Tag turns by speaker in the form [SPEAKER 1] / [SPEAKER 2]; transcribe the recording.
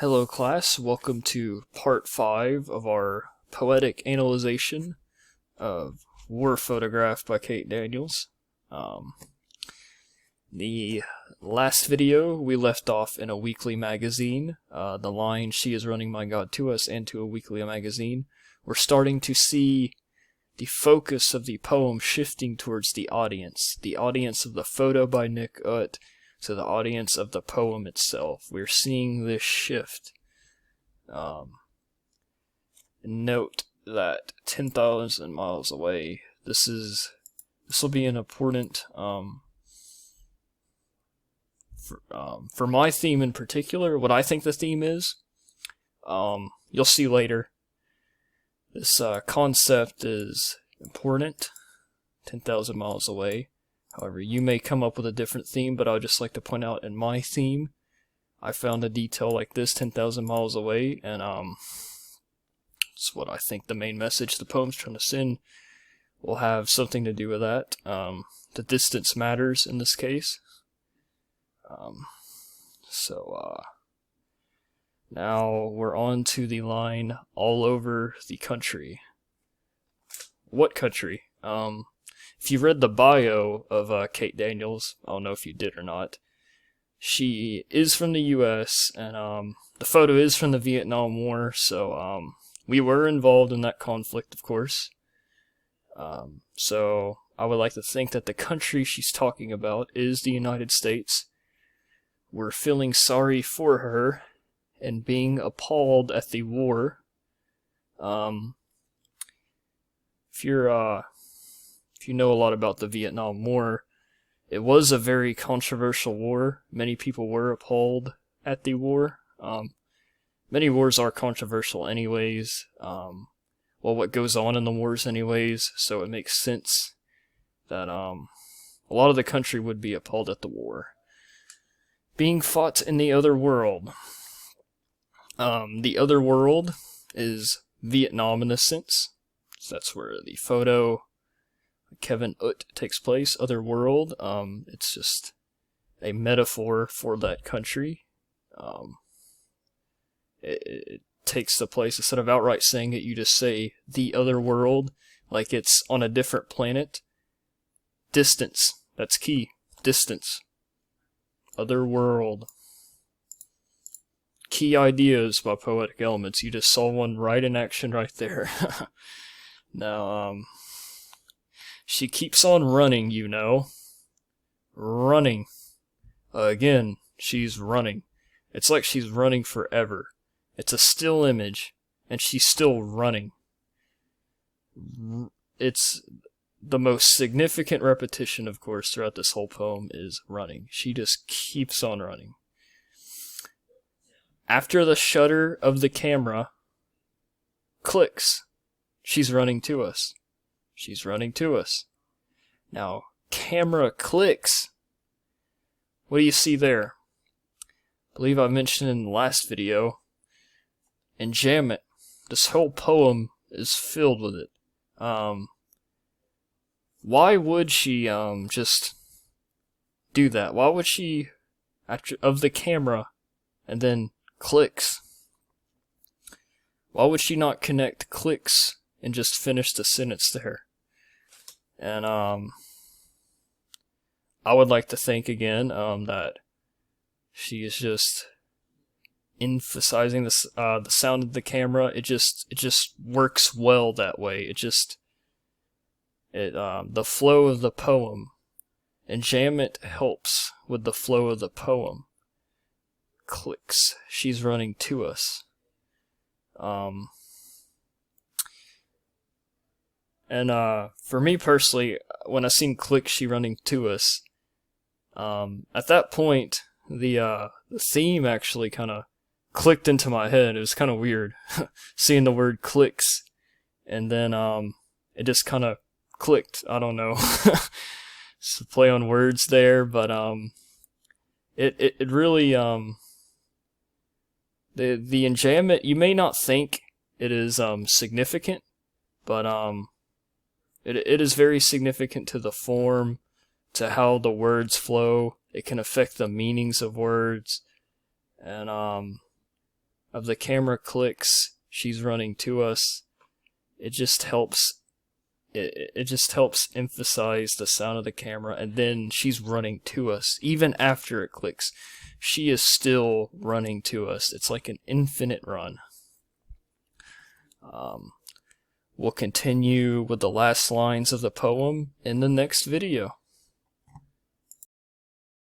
[SPEAKER 1] Hello class, welcome to part 5 of our poetic analyzation of War Photograph by Kate Daniels. The last video we left off in a weekly magazine, the line "She is running my God to us" and to a weekly magazine. We're starting to see the focus of the poem shifting towards the audience of the photo by Nick Ut to the audience of the poem itself. We're seeing this shift. Note that 10,000 miles away, this will be an important, for my theme in particular, what I think the theme is, you'll see later. This concept is important, 10,000 miles away. However, you may come up with a different theme, but I would just like to point out in my theme, I found a detail like this 10,000 miles away, and it's what I think the main message the poem's trying to send will have something to do with that. The distance matters in this case. Now we're on to the line "all over the country." What country? If you read the bio of Kate Daniels, I don't know if you did or not, she is from the US, and the photo is from the Vietnam War, so we were involved in that conflict, of course. So I would like to think that the country she's talking about is the United States. We're feeling sorry for her and being appalled at the war. If you know a lot about the Vietnam War, it was a very controversial war. Many people were appalled at the war. Many wars are controversial anyways. What goes on in the wars anyways, so it makes sense that a lot of the country would be appalled at the war. Being fought in the other world. The other world is Vietnam in a sense. So that's where the photo Kevin Ut takes place. Other world, it's just a metaphor for that country. It takes the place, instead of outright saying it, you just say the other world, like it's on a different planet. Distance, that's key. Distance. Other world. Key ideas by Poetic Elements. You just saw one right in action right there. Now, she keeps on running, you know. Running. Again, she's running. It's like she's running forever. It's a still image, and she's still running. It's the most significant repetition, of course, throughout this whole poem is running. She just keeps on running. After the shutter of the camera clicks, she's running to us. She's running to us. Now, camera clicks. What do you see there? I believe I mentioned in the last video. Enjambment. This whole poem is filled with it. Why would she just do that? Why would she, after of the camera, and then clicks? Why would she not connect clicks and just finish the sentence there? And I would like to think again that she is just emphasizing the sound of the camera. It just works well that way. The flow of the poem. Enjambment helps with the flow of the poem. Clicks. She's running to us. For me personally, when I seen "click, she running to us," at that point, the theme actually kind of clicked into my head. It was kind of weird, seeing the word "clicks," and then it just kind of clicked. I don't know, it's a play on words there, but it really the enjambment. You may not think it is significant, but it is very significant to the form, to how the words flow. It can affect the meanings of words, and of the camera clicks, she's running to us. It just helps. It just helps emphasize the sound of the camera, and then she's running to us. Even after it clicks, she is still running to us. It's like an infinite run. We'll continue with the last lines of the poem in the next video.